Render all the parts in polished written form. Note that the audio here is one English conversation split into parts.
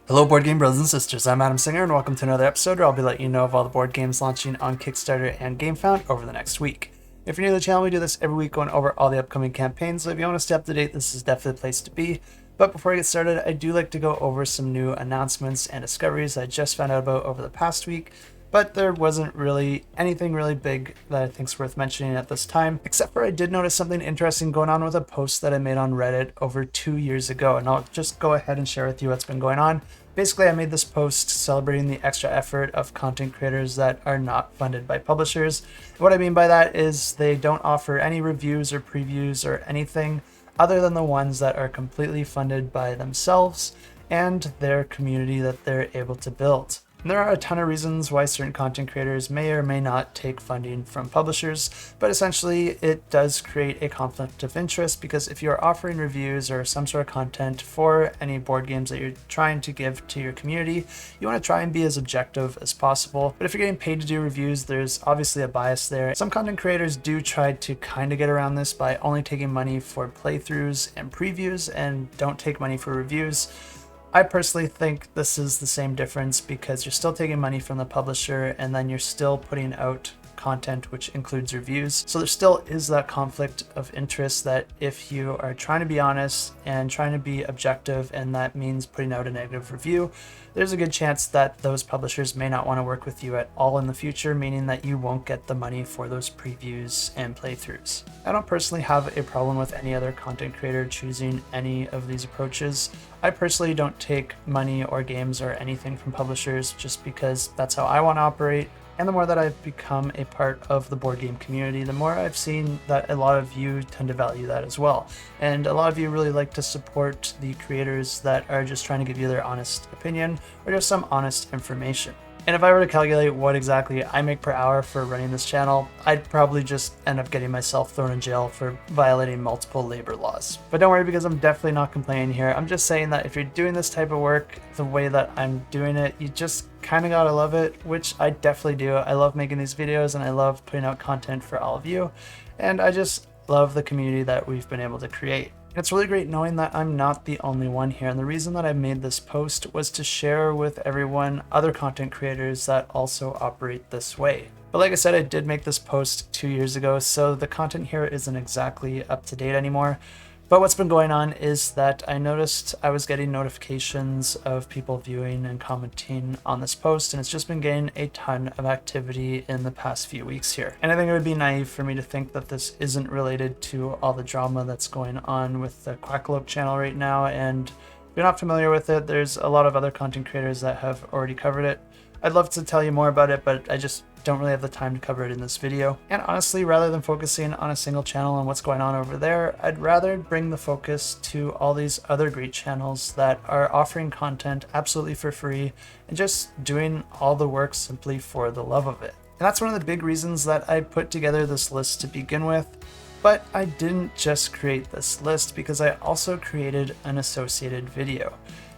Hello board game brothers and sisters, I'm Adam Singer and welcome to another episode where I'll be letting you know of all the board games launching on Kickstarter and GameFound over the next week. If you're new to the channel, we do this every week going over all the upcoming campaigns, so if you want to stay up to date, this is definitely the place to be. But before I get started, I do like to go over some new announcements and discoveries I just found out about over the past week, but there wasn't really anything really big that I think is worth mentioning at this time, except for I did notice something interesting going on with a post that I made on Reddit over 2 years ago, and I'll just go ahead and share with you what's been going on. Basically, I made this post celebrating the extra effort of content creators that are not funded by publishers. What I mean by that is they don't offer any reviews or previews or anything other than the ones that are completely funded by themselves and their community that they're able to build. And there are a ton of reasons why certain content creators may or may not take funding from publishers, but essentially it does create a conflict of interest because if you're offering reviews or some sort of content for any board games that you're trying to give to your community, you want to try and be as objective as possible. But if you're getting paid to do reviews, there's obviously a bias there. Some content creators do try to kind of get around this by only taking money for playthroughs and previews and don't take money for reviews. I personally think this is the same difference because you're still taking money from the publisher and then you're still putting out content which includes reviews. So there still is that conflict of interest that if you are trying to be honest and trying to be objective and that means putting out a negative review, there's a good chance that those publishers may not want to work with you at all in the future, meaning that you won't get the money for those previews and playthroughs. I don't personally have a problem with any other content creator choosing any of these approaches. I personally don't take money or games or anything from publishers just because that's how I want to operate. And the more that I've become a part of the board game community, the more I've seen that a lot of you tend to value that as well. And a lot of you really like to support the creators that are just trying to give you their honest opinion or just some honest information. And if I were to calculate what exactly I make per hour for running this channel, I'd probably just end up getting myself thrown in jail for violating multiple labor laws. But don't worry, because I'm definitely not complaining here. I'm just saying that if you're doing this type of work the way that I'm doing it, you just kind of gotta love it, which I definitely do. I love making these videos and I love putting out content for all of you. And I just love the community that we've been able to create. It's really great knowing that I'm not the only one here, and the reason that I made this post was to share with everyone other content creators that also operate this way. But like I said, I did make this post 2 years ago, so the content here isn't exactly up to date anymore. But what's been going on is that I noticed I was getting notifications of people viewing and commenting on this post, and it's just been getting a ton of activity in the past few weeks here. And I think it would be naive for me to think that this isn't related to all the drama that's going on with the Quackalope channel right now. And if you're not familiar with it, there's a lot of other content creators that have already covered it. I'd love to tell you more about it, but I just don't really have the time to cover it in this video. And honestly, rather than focusing on a single channel and what's going on over there, I'd rather bring the focus to all these other great channels that are offering content absolutely for free and just doing all the work simply for the love of it. And that's one of the big reasons that I put together this list to begin with. But I didn't just create this list because I also created an associated video.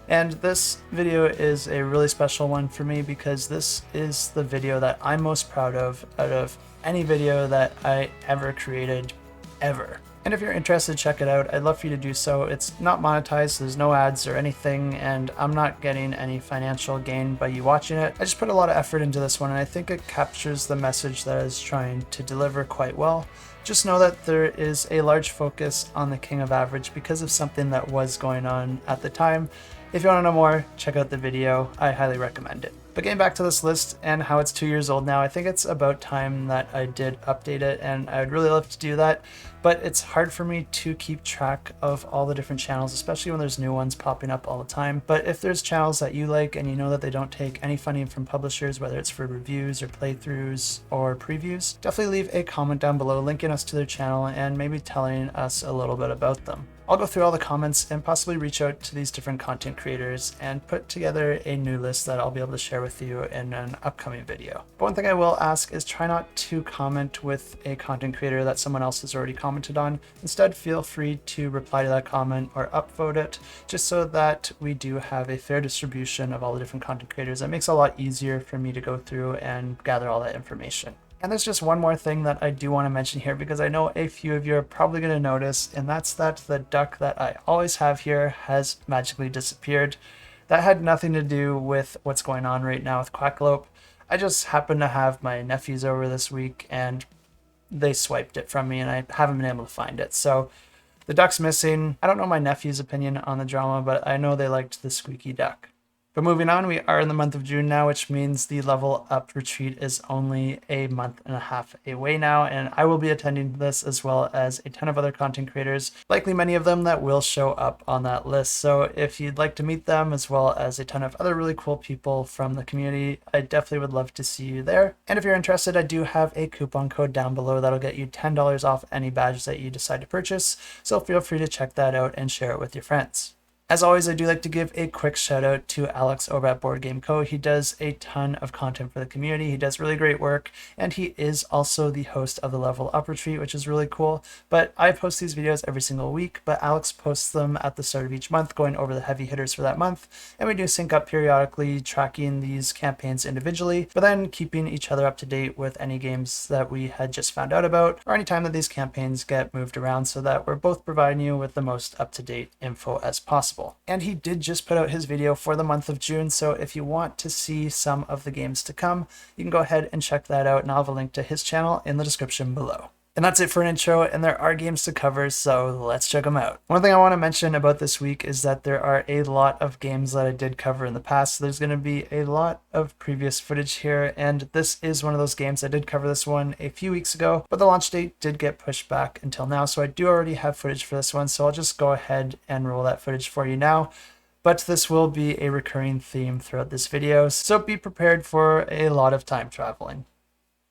And this video is a really special one for me because this is the video that I'm most proud of out of any video that I ever created, ever. And if you're interested, check it out. I'd love for you to do so. It's not monetized, so there's no ads or anything, and I'm not getting any financial gain by you watching it. I just put a lot of effort into this one, and I think it captures the message that I was trying to deliver quite well. Just know that there is a large focus on the King of Average because of something that was going on at the time. If you want to know more, check out the video. I highly recommend it. But getting back to this list and how it's 2 years old now, I think it's about time that I did update it, and I would really love to do that. But it's hard for me to keep track of all the different channels, especially when there's new ones popping up all the time. But if there's channels that you like and you know that they don't take any funding from publishers, whether it's for reviews or playthroughs or previews, definitely leave a comment down below linking us to their channel and maybe telling us a little bit about them. I'll go through all the comments and possibly reach out to these different content creators and put together a new list that I'll be able to share with you in an upcoming video. But one thing I will ask is try not to comment with a content creator that someone else has already commented on. Instead, feel free to reply to that comment or upvote it, just so that we do have a fair distribution of all the different content creators. That makes it a lot easier for me to go through and gather all that information. And there's just one more thing that I do want to mention here, because I know a few of you are probably going to notice, and that's that the duck that I always have here has magically disappeared. That had nothing to do with what's going on right now with Quackalope. I just happened to have my nephews over this week and they swiped it from me and I haven't been able to find it. So the duck's missing. I don't know my nephew's opinion on the drama, but I know they liked the squeaky duck. But moving on, we are in the month of June now, which means the LevelUp Retreat is only a month and a half away now, and I will be attending this as well as a ton of other content creators, likely many of them that will show up on that list. So if you'd like to meet them as well as a ton of other really cool people from the community, I definitely would love to see you there. And if you're interested, I do have a coupon code down below that'll get you $10 off any badge that you decide to purchase, so feel free to check that out and share it with your friends. As always, I do like to give a quick shout out to Alex over at Board Game Co. He does a ton of content for the community. He does really great work, and he is also the host of the LevelUp Retreat, which is really cool. But I post these videos every single week, but Alex posts them at the start of each month, going over the heavy hitters for that month. And we do sync up periodically, tracking these campaigns individually, but then keeping each other up to date with any games that we had just found out about, or anytime that these campaigns get moved around, so that we're both providing you with the most up-to-date info as possible. And he did just put out his video for the month of June, so if you want to see some of the games to come, you can go ahead and check that out, and I'll have a link to his channel in the description below. And that's it for an intro, and there are games to cover, so let's check them out. One thing I want to mention about this week is that there are a lot of games that I did cover in the past, so there's going to be a lot of previous footage here, and this is one of those games. I did cover this one a few weeks ago, but the launch date did get pushed back until now, so I do already have footage for this one, so I'll just go ahead and roll that footage for you now. But this will be a recurring theme throughout this video, so be prepared for a lot of time traveling.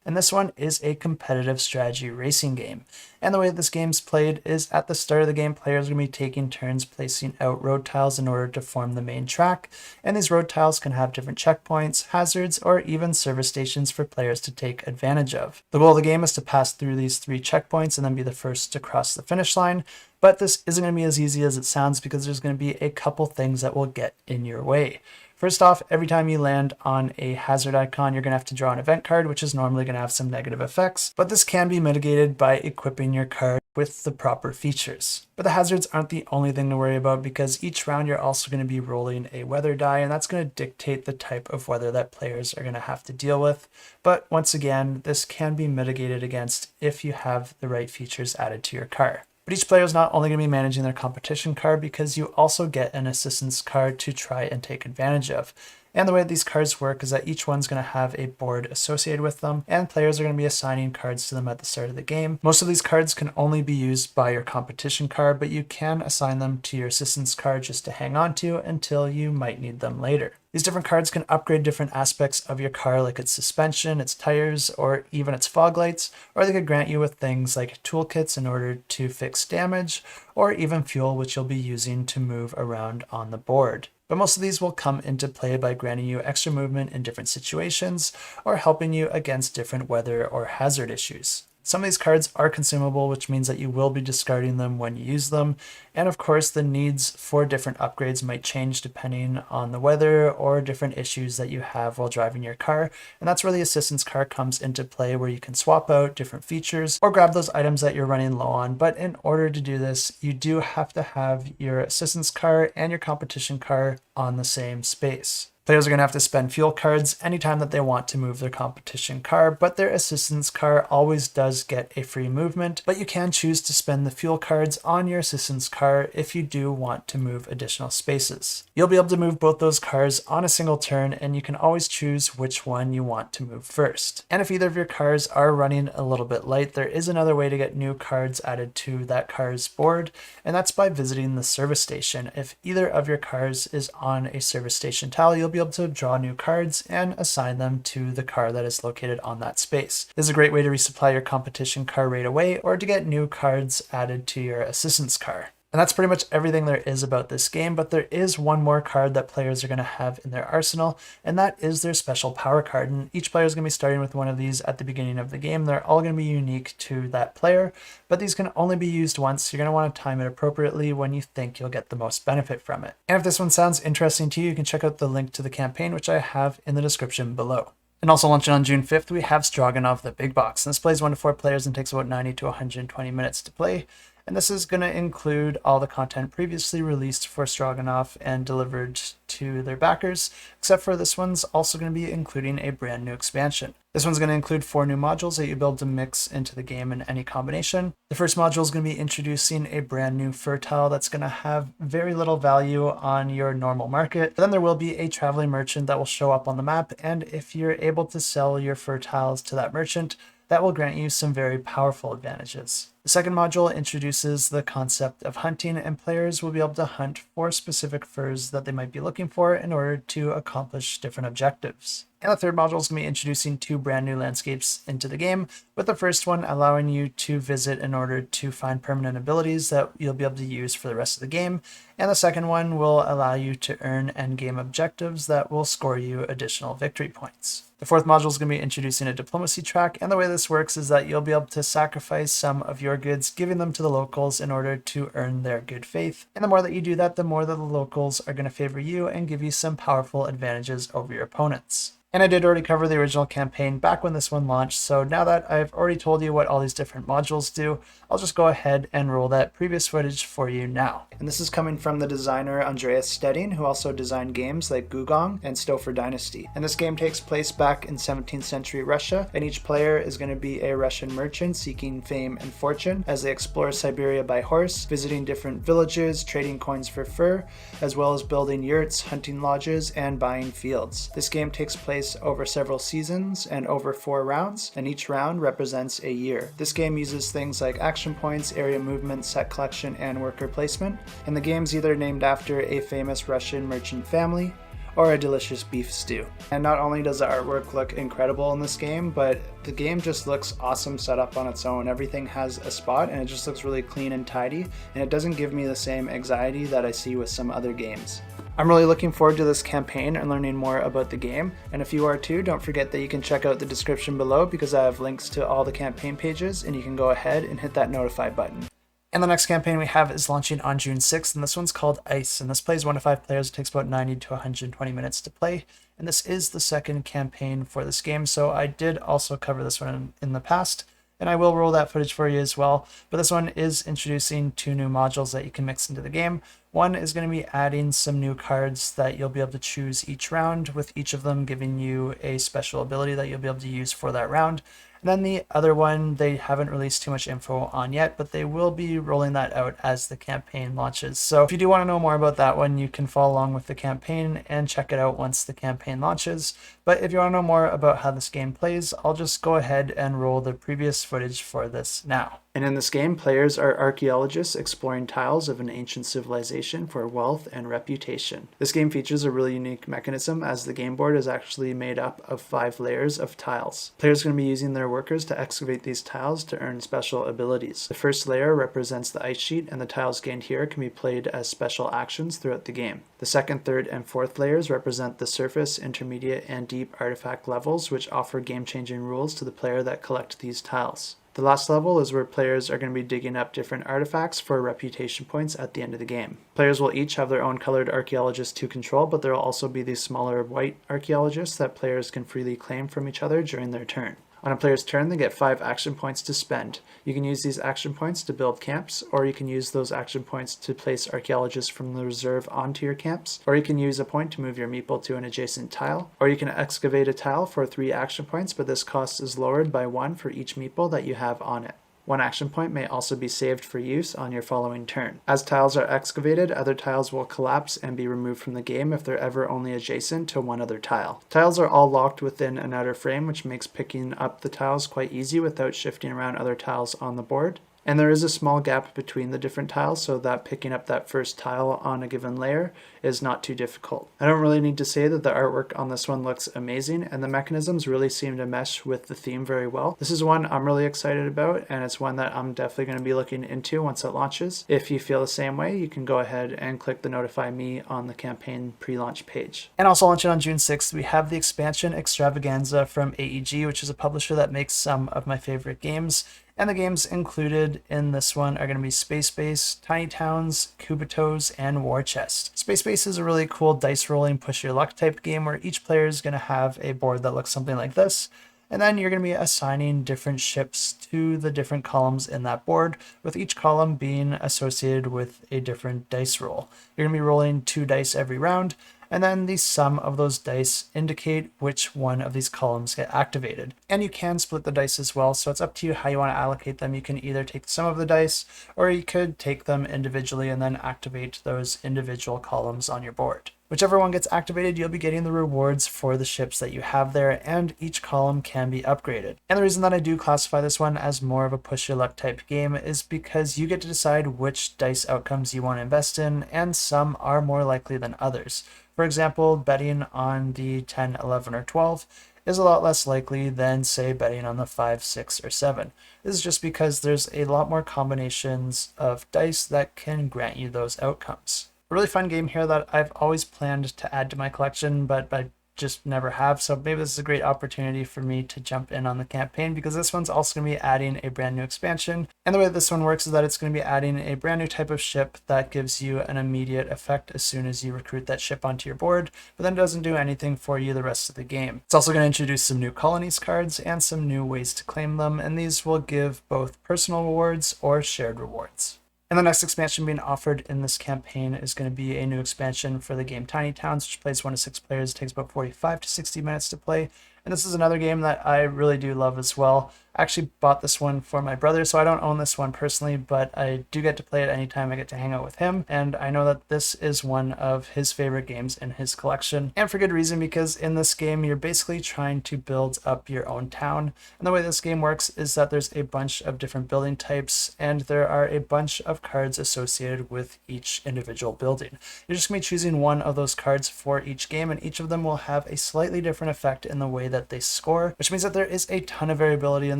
And this one is a competitive strategy racing game. And the way this game's played is at the start of the game, players are going to be taking turns placing out road tiles in order to form the main track. And these road tiles can have different checkpoints, hazards, or even service stations for players to take advantage of. The goal of the game is to pass through these 3 checkpoints and then be the first to cross the finish line. But this isn't going to be as easy as it sounds because there's going to be a couple things that will get in your way. First off, every time you land on a hazard icon, you're going to have to draw an event card, which is normally going to have some negative effects, but this can be mitigated by equipping your card with the proper features. But the hazards aren't the only thing to worry about, because each round you're also going to be rolling a weather die, and that's going to dictate the type of weather that players are going to have to deal with. But once again, this can be mitigated against if you have the right features added to your card. But each player is not only going to be managing their competition card, because you also get an assistance card to try and take advantage of. And the way these cards work is that each one's going to have a board associated with them, and players are going to be assigning cards to them at the start of the game. Most of these cards can only be used by your competition card, but you can assign them to your assistance card just to hang on to until you might need them later. These different cards can upgrade different aspects of your car, like its suspension, its tires, or even its fog lights, or they could grant you with things like toolkits in order to fix damage, or even fuel, which you'll be using to move around on the board. But most of these will come into play by granting you extra movement in different situations, or helping you against different weather or hazard issues. Some of these cards are consumable, which means that you will be discarding them when you use them. And of course, the needs for different upgrades might change depending on the weather or different issues that you have while driving your car. And that's where the assistance car comes into play, where you can swap out different features or grab those items that you're running low on. But in order to do this, you do have to have your assistance car and your competition car on the same space. Players are going to have to spend fuel cards anytime that they want to move their competition car, but their assistance car always does get a free movement, but you can choose to spend the fuel cards on your assistance car if you do want to move additional spaces. You'll be able to move both those cars on a single turn, and you can always choose which one you want to move first. And if either of your cars are running a little bit light, there is another way to get new cards added to that car's board, and that's by visiting the service station. If either of your cars is on a service station tile, you'll be able to draw new cards and assign them to the car that is located on that space. This is a great way to resupply your competition car right away, or to get new cards added to your assistance car. And that's pretty much everything there is about this game, but there is one more card that players are going to have in their arsenal, and that is their special power card. And each player is going to be starting with one of these at the beginning of the game. They're all going to be unique to that player, but these can only be used once. You're going to want to time it appropriately when you think you'll get the most benefit from it. And if this one sounds interesting to you, you can check out the link to the campaign, which I have in the description below. And also launching on June 5th, we have Stroganov, the big box. And this plays 1 to 4 players and takes about 90 to 120 minutes to play. And this is going to include all the content previously released for Stroganov and delivered to their backers, except for this one's also going to be including a brand new expansion. This one's going to include 4 new modules that you'll be able to mix into the game in any combination. The first module is going to be introducing a brand new fur tile that's going to have very little value on your normal market. Then there will be a traveling merchant that will show up on the map, and if you're able to sell your fur tiles to that merchant, that will grant you some very powerful advantages. The second module introduces the concept of hunting, and players will be able to hunt for specific furs that they might be looking for in order to accomplish different objectives. And the third module is going to be introducing 2 brand new landscapes into the game, with the first one allowing you to visit in order to find permanent abilities that you'll be able to use for the rest of the game, and the second one will allow you to earn endgame objectives that will score you additional victory points. The fourth module is going to be introducing a diplomacy track, and the way this works is that you'll be able to sacrifice some of your goods, giving them to the locals in order to earn their good faith. And the more that you do that, the more that the locals are going to favor you and give you some powerful advantages over your opponents. And I did already cover the original campaign back when this one launched, so now that I've already told you what all these different modules do, I'll just go ahead and roll that previous footage for you now. And this is coming from the designer Andreas Stedding, who also designed games like Gugong and Stouffer Dynasty. And this game takes place back in 17th century Russia, and each player is going to be a Russian merchant seeking fame and fortune as they explore Siberia by horse, visiting different villages, trading coins for fur, as well as building yurts, hunting lodges, and buying fields. This game takes place over several seasons and over 4 rounds, and each round represents a year. This game uses things like action points, area movement, set collection, and worker placement, and the game's either named after a famous Russian merchant family or a delicious beef stew. And not only does the artwork look incredible in this game, but the game just looks awesome set up on its own. Everything has a spot and it just looks really clean and tidy, and it doesn't give me the same anxiety that I see with some other games. I'm really looking forward to this campaign and learning more about the game, and if you are too, don't forget that you can check out the description below because I have links to all the campaign pages, and you can go ahead and hit that notify button. And the next campaign we have is launching on June 6th, and this one's called Ice, and this plays 1 to 5 players. It takes about 90 to 120 minutes to play, and this is the second campaign for this game, so I did also cover this one in the past, and I will roll that footage for you as well. But this one is introducing 2 new modules that you can mix into the game. One is going to be adding some new cards that you'll be able to choose each round, with each of them giving you a special ability that you'll be able to use for that round. And then the other one, they haven't released too much info on yet, but they will be rolling that out as the campaign launches. So if you do want to know more about that one, you can follow along with the campaign and check it out once the campaign launches. But if you want to know more about how this game plays, I'll just go ahead and roll the previous footage for this now. And in this game, players are archaeologists exploring tiles of an ancient civilization for wealth and reputation. This game features a really unique mechanism, as the game board is actually made up of 5 layers of tiles. Players are going to be using their workers to excavate these tiles to earn special abilities. The first layer represents the ice sheet, and the tiles gained here can be played as special actions throughout the game. The second, third, and fourth layers represent the surface, intermediate, and deep artifact levels, which offer game-changing rules to the player that collect these tiles. The last level is where players are going to be digging up different artifacts for reputation points at the end of the game. Players will each have their own colored archaeologists to control, but there will also be these smaller white archaeologists that players can freely claim from each other during their turn. On a player's turn, they get 5 action points to spend. You can use these action points to build camps, or you can use those action points to place archaeologists from the reserve onto your camps, or you can use a point to move your meeple to an adjacent tile, or you can excavate a tile for 3 action points, but this cost is lowered by 1 for each meeple that you have on it. 1 action point may also be saved for use on your following turn. As tiles are excavated, other tiles will collapse and be removed from the game if they're ever only adjacent to one other tile. Tiles are all locked within an outer frame, which makes picking up the tiles quite easy without shifting around other tiles on the board. And there is a small gap between the different tiles, so that picking up that first tile on a given layer is not too difficult. I don't really need to say that the artwork on this one looks amazing, and the mechanisms really seem to mesh with the theme very well. This is one I'm really excited about, and it's one that I'm definitely going to be looking into once it launches. If you feel the same way, you can go ahead and click the Notify Me on the campaign pre-launch page. And also launching on June 6th, we have the expansion Extravaganza from AEG, which is a publisher that makes some of my favorite games. And the games included in this one are going to be Space Base, Tiny Towns, Cubitos, and War Chest. Space Base is a really cool dice rolling push your luck type game where each player is going to have a board that looks something like this. And then you're going to be assigning different ships to the different columns in that board, with each column being associated with a different dice roll. You're going to be rolling 2 dice every round, and then the sum of those dice indicate which one of these columns get activated. And you can split the dice as well, so it's up to you how you want to allocate them. You can either take some of the dice, or you could take them individually and then activate those individual columns on your board. Whichever one gets activated, you'll be getting the rewards for the ships that you have there, and each column can be upgraded. And the reason that I do classify this one as more of a push your luck type game is because you get to decide which dice outcomes you want to invest in, and some are more likely than others. For example, betting on the 10, 11, or 12 is a lot less likely than, say, betting on the 5, 6, or 7. This is just because there's a lot more combinations of dice that can grant you those outcomes. A really fun game here that I've always planned to add to my collection, but I just never have, so maybe this is a great opportunity for me to jump in on the campaign, because this one's also going to be adding a brand new expansion. And the way this one works is that it's going to be adding a brand new type of ship that gives you an immediate effect as soon as you recruit that ship onto your board, but then doesn't do anything for you the rest of the game. It's also going to introduce some new colonies cards and some new ways to claim them, and these will give both personal rewards or shared rewards. And the next expansion being offered in this campaign is going to be a new expansion for the game Tiny Towns, which plays 1 to 6 players. It takes about 45 to 60 minutes to play. And this is another game that I really do love as well. I actually bought this one for my brother, so I don't own this one personally, but I do get to play it anytime I get to hang out with him. And I know that this is one of his favorite games in his collection. And for good reason, because in this game, you're basically trying to build up your own town. And the way this game works is that there's a bunch of different building types, and there are a bunch of cards associated with each individual building. You're just going to be choosing one of those cards for each game, and each of them will have a slightly different effect in the way that they score, which means that there is a ton of variability in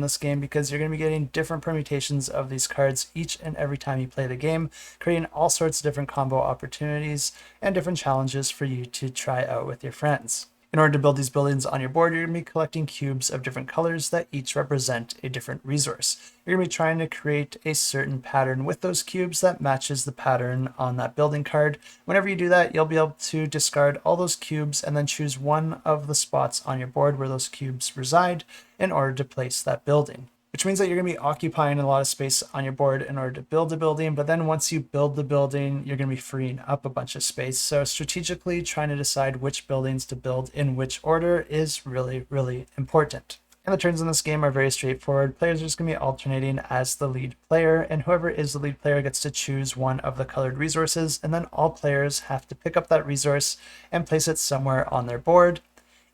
this game, because you're going to be getting different permutations of these cards each and every time you play the game, creating all sorts of different combo opportunities and different challenges for you to try out with your friends. In order to build these buildings on your board, you're going to be collecting cubes of different colors that each represent a different resource. You're going to be trying to create a certain pattern with those cubes that matches the pattern on that building card. Whenever you do that, you'll be able to discard all those cubes and then choose one of the spots on your board where those cubes reside in order to place that building. Which means that you're going to be occupying a lot of space on your board in order to build a building, but then once you build the building, you're going to be freeing up a bunch of space. So strategically trying to decide which buildings to build in which order is really, really important. And the turns in this game are very straightforward. Players are just going to be alternating as the lead player, and whoever is the lead player gets to choose one of the colored resources, and then all players have to pick up that resource and place it somewhere on their board,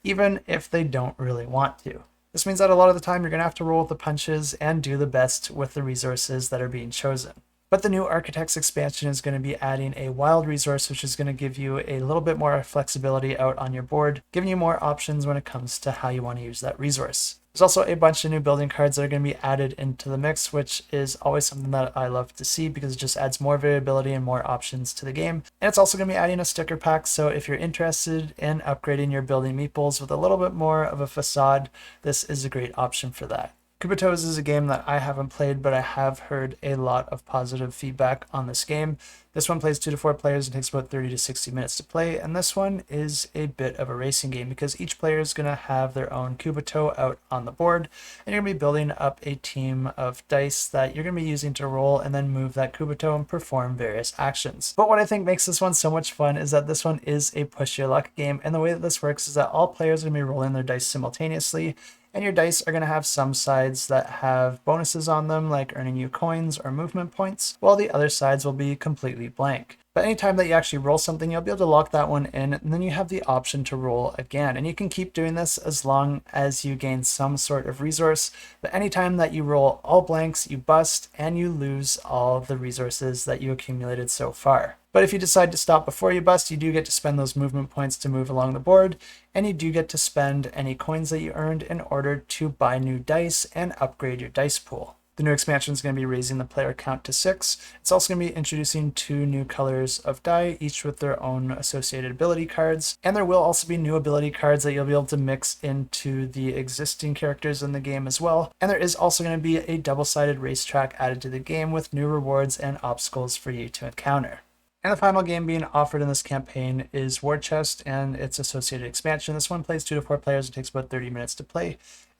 even if they don't really want to. This means that a lot of the time you're going to have to roll with the punches and do the best with the resources that are being chosen. But the new Architects expansion is going to be adding a wild resource, which is going to give you a little bit more flexibility out on your board, giving you more options when it comes to how you want to use that resource. There's also a bunch of new building cards that are going to be added into the mix, which is always something that I love to see because it just adds more variability and more options to the game. And it's also going to be adding a sticker pack, so if you're interested in upgrading your building meeples with a little bit more of a facade, this is a great option for that. Cubitos is a game that I haven't played, but I have heard a lot of positive feedback on this game. This one plays 2 to 4 players and takes about 30 to 60 minutes to play, and this one is a bit of a racing game because each player is going to have their own Cubito out on the board, and you're going to be building up a team of dice that you're going to be using to roll and then move that Cubito and perform various actions. But what I think makes this one so much fun is that this one is a push your luck game, and the way that this works is that all players are going to be rolling their dice simultaneously, and your dice are going to have some sides that have bonuses on them, like earning you coins or movement points, while the other sides will be completely blank. But anytime that you actually roll something, you'll be able to lock that one in, and then you have the option to roll again. And you can keep doing this as long as you gain some sort of resource, but anytime that you roll all blanks, you bust, and you lose all the resources that you accumulated so far. But if you decide to stop before you bust, you do get to spend those movement points to move along the board, and you do get to spend any coins that you earned in order to buy new dice and upgrade your dice pool. The new expansion is going to be raising the player count to 6. It's also going to be introducing 2 new colors of die, each with their own associated ability cards. And there will also be new ability cards that you'll be able to mix into the existing characters in the game as well. And there is also going to be a double-sided racetrack added to the game with new rewards and obstacles for you to encounter. And the final game being offered in this campaign is War Chest and its associated expansion. This one plays 2 to 4 players. It takes about 30 minutes to play.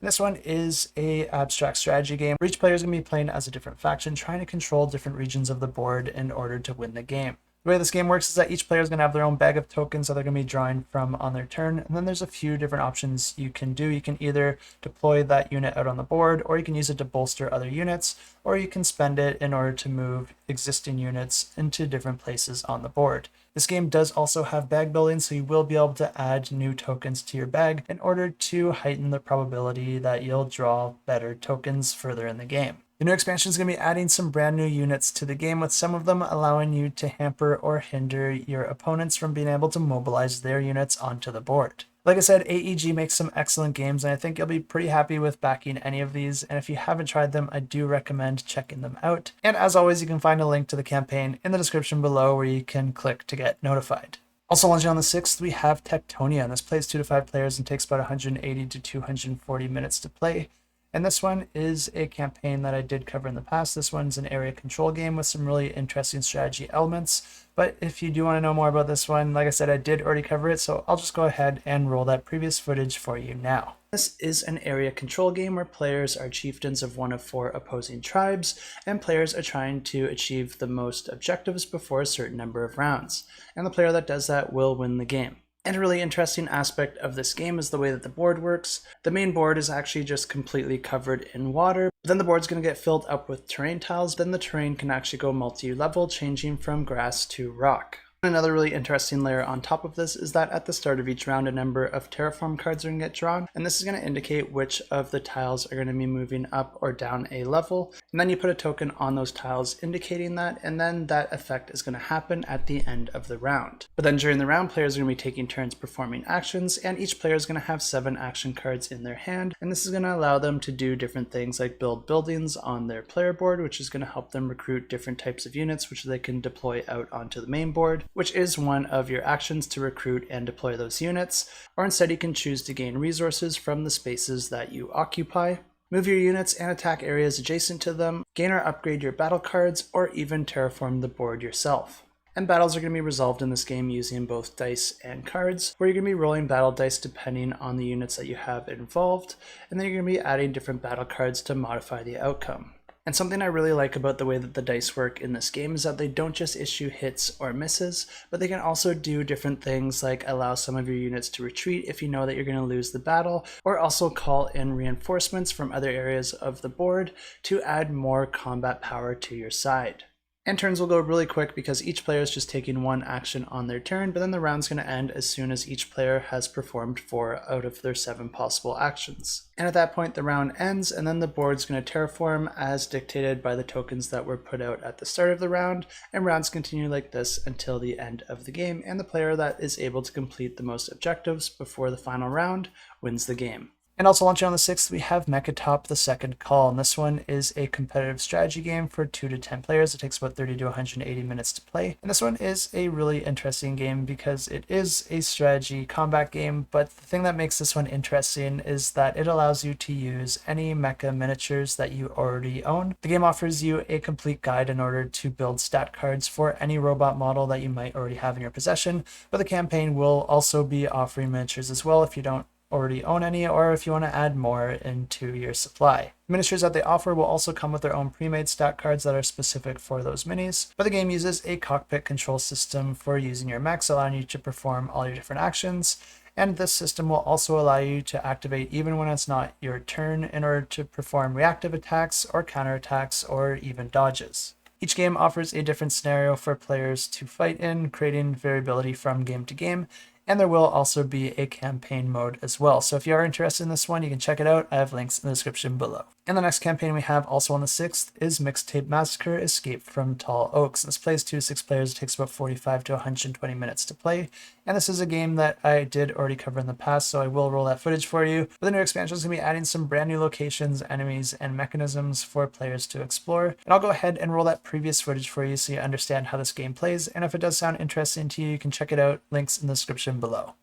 And this one is a abstract strategy game where each player is going to be playing as a different faction, trying to control different regions of the board in order to win the game. The way this game works is that each player is going to have their own bag of tokens that they're going to be drawing from on their turn, and then there's a few different options you can do. You can either deploy that unit out on the board, or you can use it to bolster other units, or you can spend it in order to move existing units into different places on the board. This game does also have bag building, so you will be able to add new tokens to your bag in order to heighten the probability that you'll draw better tokens further in the game. The new expansion is going to be adding some brand new units to the game, with some of them allowing you to hamper or hinder your opponents from being able to mobilize their units onto the board. Like I said, AEG makes some excellent games, and I think you'll be pretty happy with backing any of these, and if you haven't tried them, I do recommend checking them out. And as always, you can find a link to the campaign in the description below where you can click to get notified. Also launching on the 6th, we have Tectonia, and this plays 2 to 5 players and takes about 180 to 240 minutes to play. And this one is a campaign that I did cover in the past. This one's an area control game with some really interesting strategy elements. But if you do want to know more about this one, like I said, I did already cover it, so I'll just go ahead and roll that previous footage for you now. This is an area control game where players are chieftains of one of 4 opposing tribes, and players are trying to achieve the most objectives before a certain number of rounds. And the player that does that will win the game. And a really interesting aspect of this game is the way that the board works. The main board is actually just completely covered in water. Then the board's going to get filled up with terrain tiles. Then the terrain can actually go multi-level, changing from grass to rock. Another really interesting layer on top of this is that at the start of each round, a number of terraform cards are going to get drawn, and this is going to indicate which of the tiles are going to be moving up or down a level. And then you put a token on those tiles indicating that, and then that effect is going to happen at the end of the round. But then during the round, players are going to be taking turns performing actions, and each player is going to have 7 action cards in their hand, and this is going to allow them to do different things like build buildings on their player board, which is going to help them recruit different types of units which they can deploy out onto the main board, which is one of your actions to recruit and deploy those units, or instead you can choose to gain resources from the spaces that you occupy, move your units and attack areas adjacent to them, gain or upgrade your battle cards, or even terraform the board yourself. And battles are going to be resolved in this game using both dice and cards, where you're going to be rolling battle dice depending on the units that you have involved, and then you're going to be adding different battle cards to modify the outcome. And something I really like about the way that the dice work in this game is that they don't just issue hits or misses, but they can also do different things like allow some of your units to retreat if you know that you're going to lose the battle, or also call in reinforcements from other areas of the board to add more combat power to your side. And turns will go really quick because each player is just taking 1 action on their turn, but then the round's going to end as soon as each player has performed 4 out of their 7 possible actions. And at that point the round ends, and then the board's going to terraform as dictated by the tokens that were put out at the start of the round, and rounds continue like this until the end of the game, and the player that is able to complete the most objectives before the final round wins the game. And also launching on the 6th, we have MechaTop, the Second Call, and this one is a competitive strategy game for 2 to 10 players. It takes about 30 to 180 minutes to play. And this one is a really interesting game because it is a strategy combat game, but the thing that makes this one interesting is that it allows you to use any mecha miniatures that you already own. The game offers you a complete guide in order to build stat cards for any robot model that you might already have in your possession, but the campaign will also be offering miniatures as well if you don't already own any, or if you want to add more into your supply. The miniatures that they offer will also come with their own pre-made stat cards that are specific for those minis, but the game uses a cockpit control system for using your mechs, allowing you to perform all your different actions, and this system will also allow you to activate even when it's not your turn in order to perform reactive attacks or counterattacks or even dodges. Each game offers a different scenario for players to fight in, creating variability from game to game, and there will also be a campaign mode as well. So if you are interested in this one, you can check it out. I have links in the description below. And the next campaign we have also on the 6th is Mixtape Massacre Escape from Tall Oaks. This plays 2 to 6 players. It takes about 45 to 120 minutes to play. And this is a game that I did already cover in the past, so I will roll that footage for you. But the new expansion is going to be adding some brand new locations, enemies, and mechanisms for players to explore. And I'll go ahead and roll that previous footage for you so you understand how this game plays. And if it does sound interesting to you, you can check it out. Links in the description below.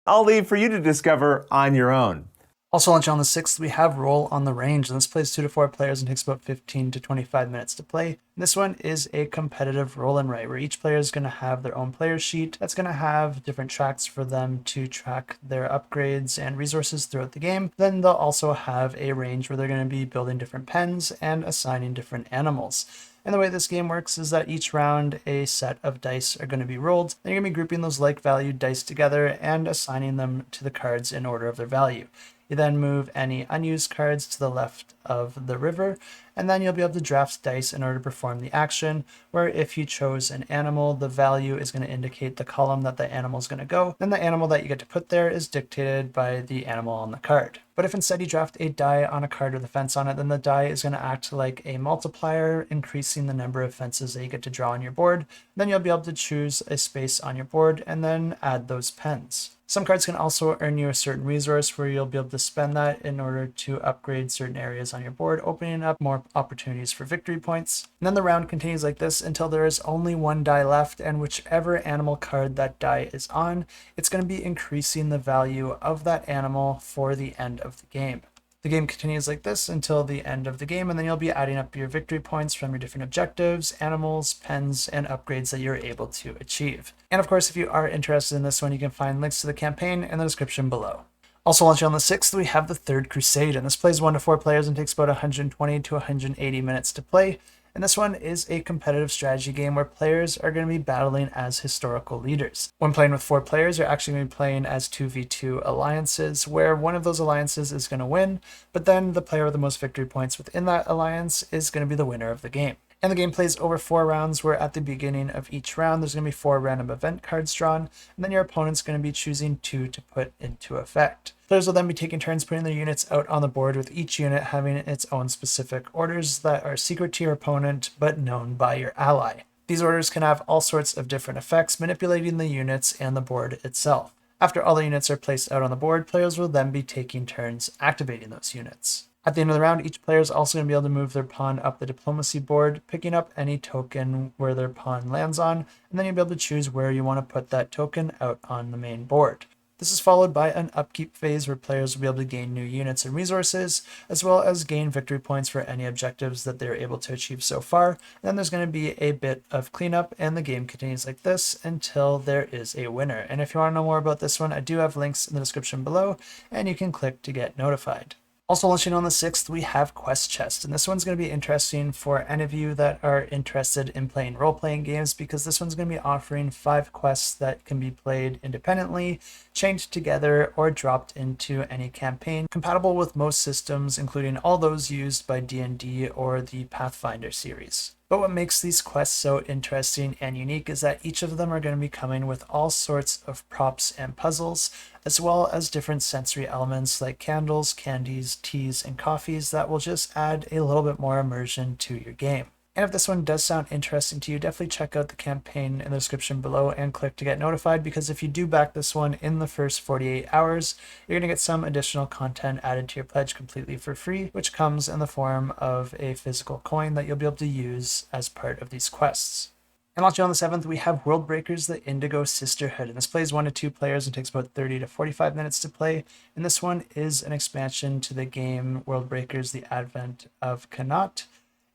I'll leave for you to discover on your own. Also launching on the 6th, we have Roll on the Range, and this plays 2 to 4 players and takes about 15 to 25 minutes to play. This one is a competitive roll and write, where each player is going to have their own player sheet that's going to have different tracks for them to track their upgrades and resources throughout the game. Then they'll also have a range where they're going to be building different pens and assigning different animals. And the way this game works is that each round a set of dice are going to be rolled. Then you're going to be grouping those like-valued dice together and assigning them to the cards in order of their value. You then move any unused cards to the left of the river, and then you'll be able to draft dice in order to perform the action, where if you chose an animal, the value is going to indicate the column that the animal is going to go. Then the animal that you get to put there is dictated by the animal on the card. But if instead you draft a die on a card with a fence on it, then the die is going to act like a multiplier, increasing the number of fences that you get to draw on your board. Then you'll be able to choose a space on your board and then add those pens. Some cards can also earn you a certain resource where you'll be able to spend that in order to upgrade certain areas on your board, opening up more opportunities for victory points. And then the round continues like this until there is only one die left, and whichever animal card that die is on, it's going to be increasing the value of that animal for the end of the game. The game continues like this until the end of the game, and then you'll be adding up your victory points from your different objectives, animals, pens, and upgrades that you're able to achieve. And of course, if you are interested in this one, you can find links to the campaign in the description below. Also launching on the 6th, we have the third Crusade, and this plays 1 to 4 players and takes about 120 to 180 minutes to play. And this one is a competitive strategy game where players are going to be battling as historical leaders. When playing with 4 players, you're actually going to be playing as 2v2 alliances, where one of those alliances is going to win, but then the player with the most victory points within that alliance is going to be the winner of the game. And the game plays over 4 rounds, where at the beginning of each round, there's going to be 4 random event cards drawn, and then your opponent's going to be choosing 2 to put into effect. Players will then be taking turns putting their units out on the board, with each unit having its own specific orders that are secret to your opponent, but known by your ally. These orders can have all sorts of different effects, manipulating the units and the board itself. After all the units are placed out on the board, players will then be taking turns activating those units. At the end of the round, each player is also going to be able to move their pawn up the diplomacy board, picking up any token where their pawn lands on, and then you'll be able to choose where you want to put that token out on the main board. This is followed by an upkeep phase where players will be able to gain new units and resources, as well as gain victory points for any objectives that they're able to achieve so far. And then there's going to be a bit of cleanup, and the game continues like this until there is a winner. And if you want to know more about this one, I do have links in the description below, and you can click to get notified. Also launching on the 6th, we have Quest Chest, and this one's going to be interesting for any of you that are interested in playing role-playing games, because this one's going to be offering 5 quests that can be played independently, chained together, or dropped into any campaign, compatible with most systems, including all those used by D&D or the Pathfinder series. But what makes these quests so interesting and unique is that each of them are going to be coming with all sorts of props and puzzles, as well as different sensory elements like candles, candies, teas, and coffees that will just add a little bit more immersion to your game. And if this one does sound interesting to you, definitely check out the campaign in the description below and click to get notified, because if you do back this one in the first 48 hours, you're going to get some additional content added to your pledge completely for free, which comes in the form of a physical coin that you'll be able to use as part of these quests. And launching on the 7th, we have Worldbreakers, the Indigo Sisterhood, and this plays 1 to 2 players and takes about 30 to 45 minutes to play. And this one is an expansion to the game Worldbreakers, the Advent of Connaught.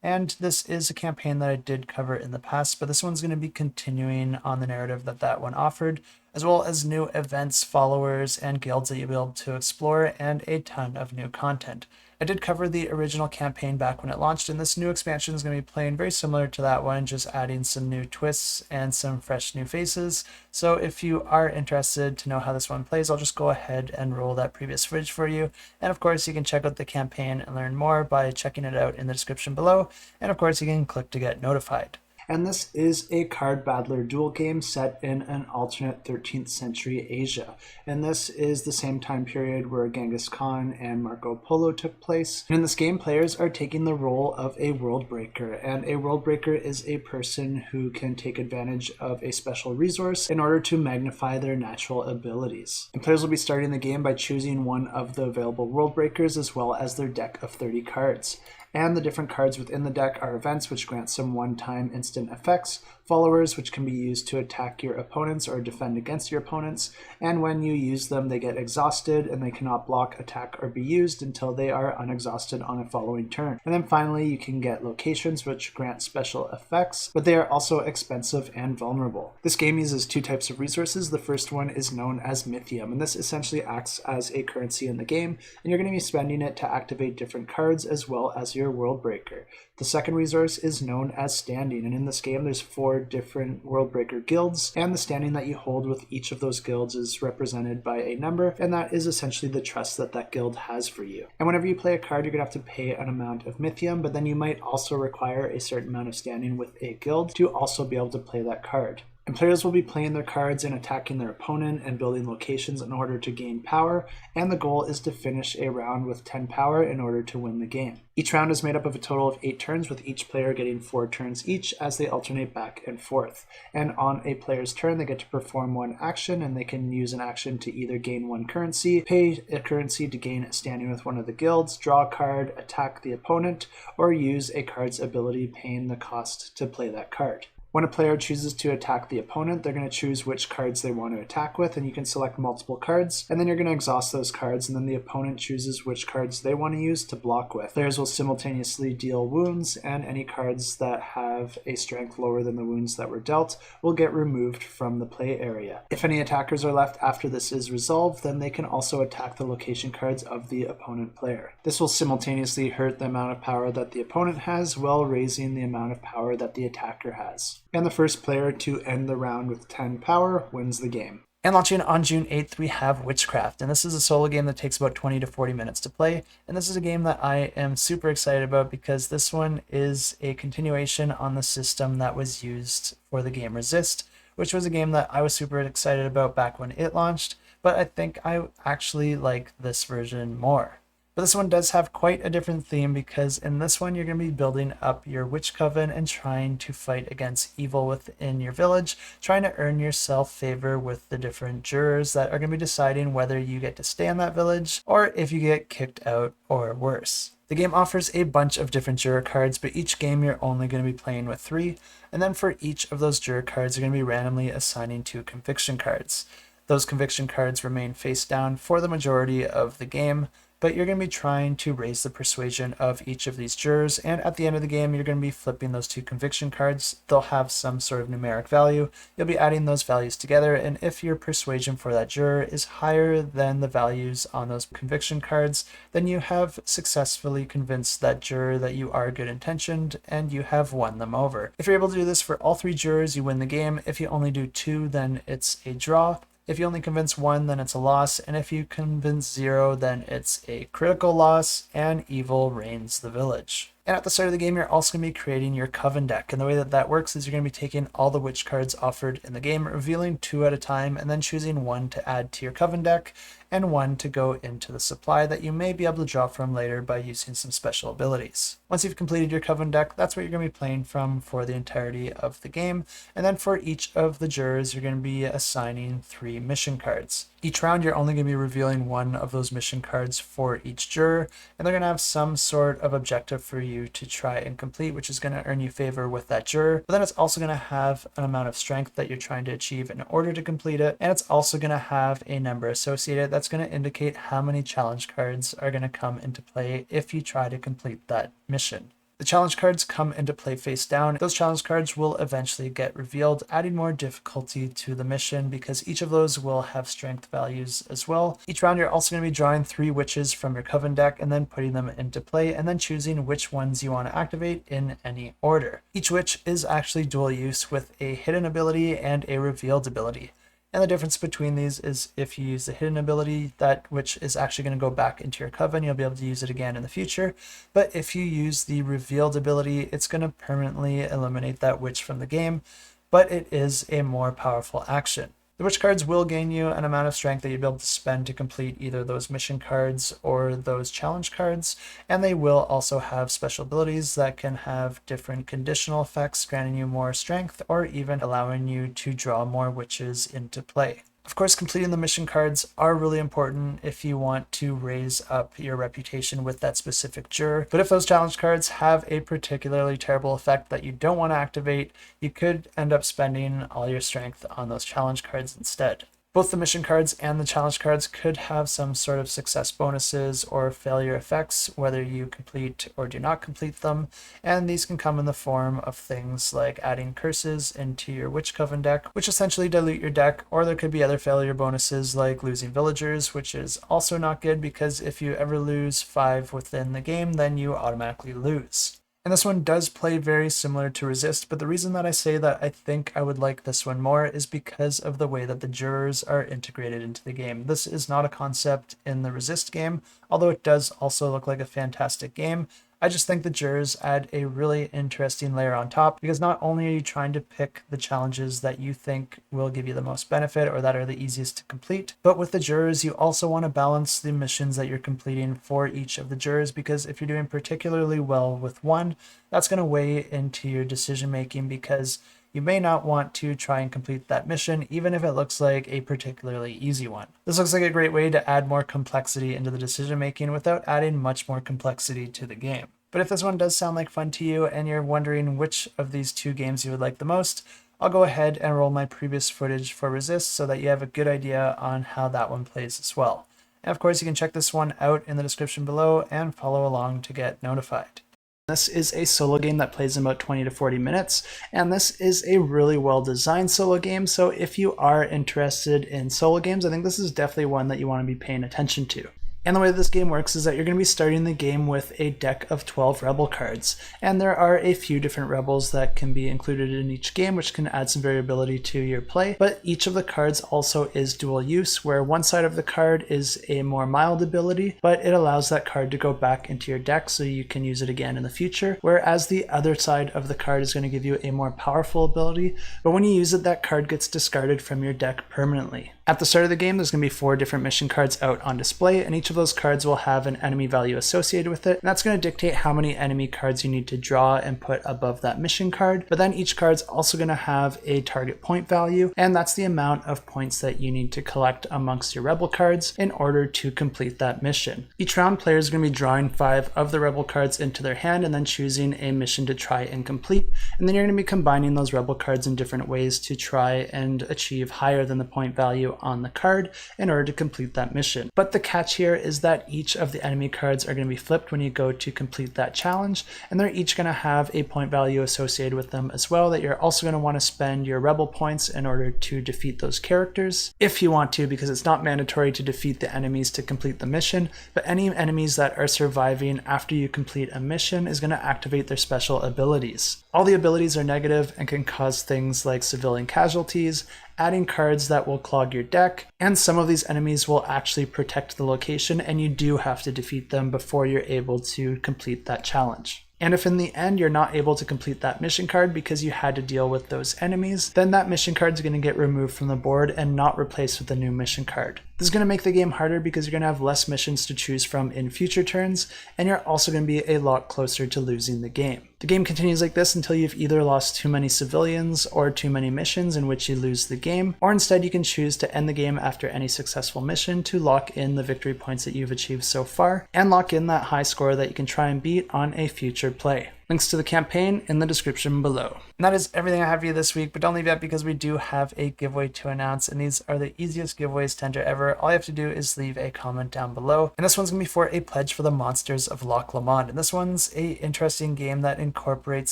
And this is a campaign that I did cover in the past, but this one's going to be continuing on the narrative that one offered, as well as new events, followers, and guilds that you'll be able to explore, and a ton of new content. I did cover the original campaign back when it launched, and this new expansion is going to be playing very similar to that one, just adding some new twists and some fresh new faces. So if you are interested to know how this one plays, I'll just go ahead and roll that previous footage for you. And of course, you can check out the campaign and learn more by checking it out in the description below. And of course, you can click to get notified. And this is a card battler duel game set in an alternate 13th century Asia. And this is the same time period where Genghis Khan and Marco Polo took place. And in this game, players are taking the role of a world breaker. And a world breaker is a person who can take advantage of a special resource in order to magnify their natural abilities. And players will be starting the game by choosing one of the available world breakers, as well as their deck of 30 cards. And the different cards within the deck are events which grant some one-time instant effects, followers, which can be used to attack your opponents or defend against your opponents, and when you use them they get exhausted and they cannot block, attack, or be used until they are unexhausted on a following turn. And then finally you can get locations, which grant special effects, but they are also expensive and vulnerable. This game uses two types of resources. The first one is known as Mythium, and this essentially acts as a currency in the game, and you're going to be spending it to activate different cards as well as your Worldbreaker. The second resource is known as Standing, and in this game there's 4 different Worldbreaker guilds, and the standing that you hold with each of those guilds is represented by a number, and that is essentially the trust that that guild has for you. And whenever you play a card, you're going to have to pay an amount of Mythium, but then you might also require a certain amount of standing with a guild to also be able to play that card. And players will be playing their cards and attacking their opponent and building locations in order to gain power, and the goal is to finish a round with 10 power in order to win the game. Each round is made up of a total of 8 turns, with each player getting 4 turns each as they alternate back and forth. And on a player's turn, they get to perform one action, and they can use an action to either gain 1 currency, pay a currency to gain standing with one of the guilds, draw a card, attack the opponent, or use a card's ability paying the cost to play that card. When a player chooses to attack the opponent, they're going to choose which cards they want to attack with, and you can select multiple cards, and then you're going to exhaust those cards, and then the opponent chooses which cards they want to use to block with. Players will simultaneously deal wounds, and any cards that have a strength lower than the wounds that were dealt will get removed from the play area. If any attackers are left after this is resolved, then they can also attack the location cards of the opponent player. This will simultaneously hurt the amount of power that the opponent has while raising the amount of power that the attacker has. And the first player to end the round with 10 power wins the game. And launching on June 8th, we have Witchcraft, and this is a solo game that takes about 20 to 40 minutes to play, and this is a game that I am super excited about because this one is a continuation on the system that was used for the game Resist, which was a game that I was super excited about back when it launched, but I think I actually like this version more. But this one does have quite a different theme because in this one you're going to be building up your witch coven and trying to fight against evil within your village, trying to earn yourself favor with the different jurors that are going to be deciding whether you get to stay in that village or if you get kicked out or worse. The game offers a bunch of different juror cards, but each game you're only going to be playing with 3, and then for each of those juror cards you're going to be randomly assigning 2 conviction cards. Those conviction cards remain face down for the majority of the game, but you're going to be trying to raise the persuasion of each of these jurors, and at the end of the game you're going to be flipping those 2 conviction cards. They'll have some sort of numeric value. You'll be adding those values together, and if your persuasion for that juror is higher than the values on those conviction cards, then you have successfully convinced that juror that you are good intentioned and you have won them over. If you're able to do this for all 3 jurors, you win the game. If you only do 2, then it's a draw. If you only convince 1, then it's a loss, and if you convince 0, then it's a critical loss, and evil reigns the village. And at the start of the game, you're also going to be creating your coven deck, and the way that that works is you're going to be taking all the witch cards offered in the game, revealing 2 at a time, and then choosing 1 to add to your coven deck, and 1 to go into the supply that you may be able to draw from later by using some special abilities. Once you've completed your coven deck, that's what you're going to be playing from for the entirety of the game, and then for each of the jurors, you're going to be assigning 3 mission cards. Each round, you're only going to be revealing 1 of those mission cards for each juror, and they're going to have some sort of objective for you to try and complete, which is going to earn you favor with that juror, but then it's also going to have an amount of strength that you're trying to achieve in order to complete it, and it's also going to have a number associated that's going to indicate how many challenge cards are going to come into play if you try to complete that mission. The challenge cards come into play face down. Those challenge cards will eventually get revealed, adding more difficulty to the mission because each of those will have strength values as well. Each round you're also going to be drawing 3 witches from your coven deck and then putting them into play and then choosing which ones you want to activate in any order. Each witch is actually dual use with a hidden ability and a revealed ability. And the difference between these is if you use the hidden ability, that witch is actually going to go back into your coven. You'll be able to use it again in the future. But if you use the revealed ability, it's going to permanently eliminate that witch from the game, but it is a more powerful action. The witch cards will gain you an amount of strength that you'll be able to spend to complete either those mission cards or those challenge cards, and they will also have special abilities that can have different conditional effects, granting you more strength or even allowing you to draw more witches into play. Of course, completing the mission cards are really important if you want to raise up your reputation with that specific juror. But if those challenge cards have a particularly terrible effect that you don't want to activate, you could end up spending all your strength on those challenge cards instead. Both the mission cards and the challenge cards could have some sort of success bonuses or failure effects, whether you complete or do not complete them, and these can come in the form of things like adding curses into your Witch Coven deck, which essentially dilute your deck, or there could be other failure bonuses like losing villagers, which is also not good because if you ever lose 5 within the game, then you automatically lose. And this one does play very similar to Resist, but the reason that I say that I think I would like this one more is because of the way that the jurors are integrated into the game. This is not a concept in the Resist game, although it does also look like a fantastic game. I just think the jurors add a really interesting layer on top, because not only are you trying to pick the challenges that you think will give you the most benefit or that are the easiest to complete, but with the jurors you also want to balance the missions that you're completing for each of the jurors, because if you're doing particularly well with one, that's going to weigh into your decision making, because you may not want to try and complete that mission, even if it looks like a particularly easy one. This looks like a great way to add more complexity into the decision making without adding much more complexity to the game. But if this one does sound like fun to you and you're wondering which of these two games you would like the most, I'll go ahead and roll my previous footage for Resist so that you have a good idea on how that one plays as well. And of course you can check this one out in the description below and follow along to get notified. This is a solo game that plays in about 20 to 40 minutes, and this is a really well designed solo game, so if you are interested in solo games, I think this is definitely one that you want to be paying attention to. And the way this game works is that you're going to be starting the game with a deck of 12 rebel cards, and there are a few different rebels that can be included in each game, which can add some variability to your play, but each of the cards also is dual use, where one side of the card is a more mild ability, but it allows that card to go back into your deck so you can use it again in the future, whereas the other side of the card is going to give you a more powerful ability, but when you use it, that card gets discarded from your deck permanently. At the start of the game, there's going to be 4 different mission cards out on display, and each of those cards will have an enemy value associated with it, and that's going to dictate how many enemy cards you need to draw and put above that mission card. But then each card's also going to have a target point value, and that's the amount of points that you need to collect amongst your rebel cards in order to complete that mission. Each round, players are going to be drawing 5 of the rebel cards into their hand and then choosing a mission to try and complete, and then you're going to be combining those rebel cards in different ways to try and achieve higher than the point value on the card in order to complete that mission. But the catch here is that each of the enemy cards are going to be flipped when you go to complete that challenge, and they're each going to have a point value associated with them as well that you're also going to want to spend your rebel points in order to defeat those characters if you want to, because it's not mandatory to defeat the enemies to complete the mission, but any enemies that are surviving after you complete a mission is going to activate their special abilities. All the abilities are negative and can cause things like civilian casualties, adding cards that will clog your deck, and some of these enemies will actually protect the location, and you do have to defeat them before you're able to complete that challenge. And if in the end you're not able to complete that mission card because you had to deal with those enemies, then that mission card is going to get removed from the board and not replaced with a new mission card. This is going to make the game harder because you're going to have less missions to choose from in future turns, and you're also going to be a lot closer to losing the game. The game continues like this until you've either lost too many civilians or too many missions in which you lose the game, or instead you can choose to end the game after any successful mission to lock in the victory points that you've achieved so far, and lock in that high score that you can try and beat on a future play. Links to the campaign in the description below. And that is everything I have for you this week, but don't leave yet because we do have a giveaway to announce, and these are the easiest giveaways to enter ever. All you have to do is leave a comment down below, and this one's going to be for a pledge for the Monsters of Loch Lomond. And this one's a interesting game that incorporates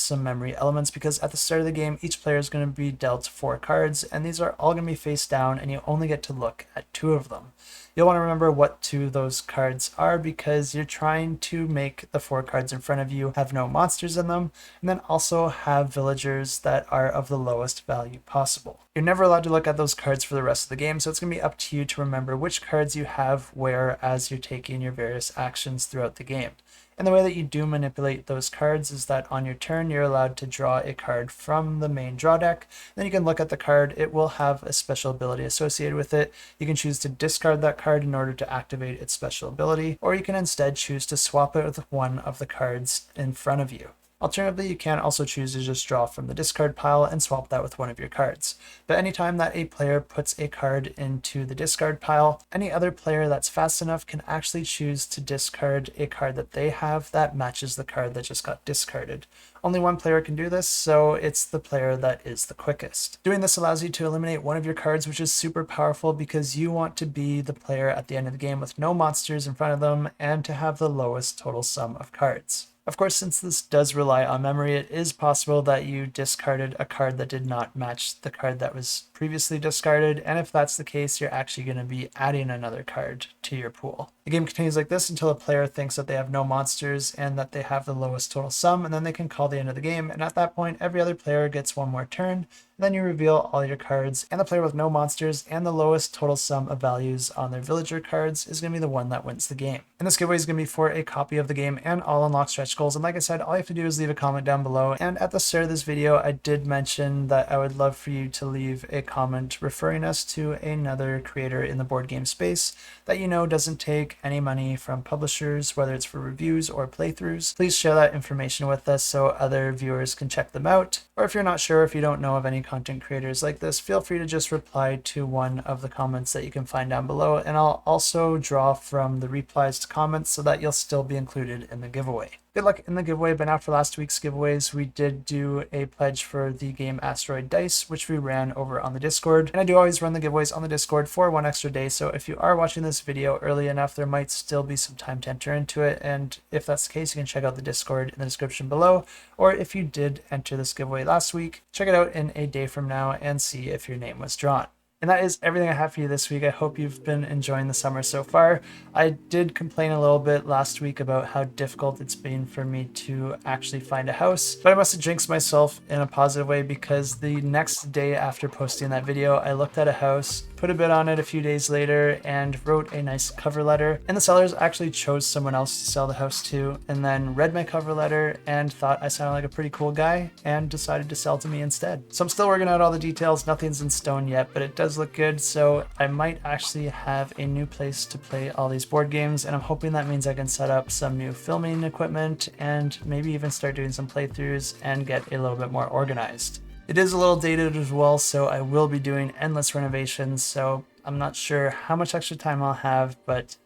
some memory elements, because at the start of the game, each player is going to be dealt 4 cards, and these are all going to be face down, and you only get to look at 2 of them. You'll want to remember what 2 of those cards are, because you're trying to make the 4 cards in front of you have no monsters in them, and then also have villagers that are of the lowest value possible. You're never allowed to look at those cards for the rest of the game, so it's going to be up to you to remember which cards you have where as you're taking your various actions throughout the game. And the way that you do manipulate those cards is that on your turn, you're allowed to draw a card from the main draw deck. Then you can look at the card. It will have a special ability associated with it. You can choose to discard that card in order to activate its special ability, or you can instead choose to swap it with one of the cards in front of you. Alternatively, you can also choose to just draw from the discard pile and swap that with one of your cards. But anytime that a player puts a card into the discard pile, any other player that's fast enough can actually choose to discard a card that they have that matches the card that just got discarded. Only one player can do this, so it's the player that is the quickest. Doing this allows you to eliminate one of your cards, which is super powerful because you want to be the player at the end of the game with no monsters in front of them and to have the lowest total sum of cards. Of course, since this does rely on memory, it is possible that you discarded a card that did not match the card that was previously discarded, and if that's the case, you're actually going to be adding another card to your pool. The game continues like this until a player thinks that they have no monsters and that they have the lowest total sum, and then they can call the end of the game, and at that point, every other player gets one more turn. Then you reveal all your cards, and the player with no monsters and the lowest total sum of values on their villager cards is going to be the one that wins the game. And this giveaway is going to be for a copy of the game and all unlocked stretch goals. And like I said, all you have to do is leave a comment down below. And at the start of this video, I did mention that I would love for you to leave a comment referring us to another creator in the board game space that you know doesn't take any money from publishers, whether it's for reviews or playthroughs. Please share that information with us so other viewers can check them out. Or if you're not sure, if you don't know of any content creators like this, feel free to just reply to one of the comments that you can find down below, and I'll also draw from the replies to comments so that you'll still be included in the giveaway. Good luck in the giveaway, but now for last week's giveaways, we did do a pledge for the game Asteroid Dice, which we ran over on the Discord. And I do always run the giveaways on the Discord for one extra day, so if you are watching this video early enough, there might still be some time to enter into it. And if that's the case, you can check out the Discord in the description below. Or if you did enter this giveaway last week, check it out in a day from now and see if your name was drawn. And that is everything I have for you this week. I hope you've been enjoying the summer so far. I did complain a little bit last week about how difficult it's been for me to actually find a house, but I must have jinxed myself in a positive way because the next day after posting that video, I looked at a house, put a bid on it a few days later, and wrote a nice cover letter. And the sellers actually chose someone else to sell the house to, and then read my cover letter and thought I sounded like a pretty cool guy and decided to sell to me instead. So I'm still working out all the details. Nothing's in stone yet, but it does look good. So I might actually have a new place to play all these board games, and I'm hoping that means I can set up some new filming equipment and maybe even start doing some playthroughs and get a little bit more organized. It is a little dated as well, so I will be doing endless renovations, so I'm not sure how much extra time I'll have, but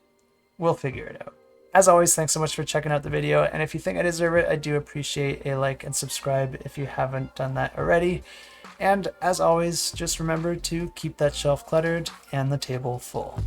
we'll figure it out. As always, thanks so much for checking out the video, and if you think I deserve it, I do appreciate a like and subscribe if you haven't done that already. And as always, just remember to keep that shelf cluttered and the table full.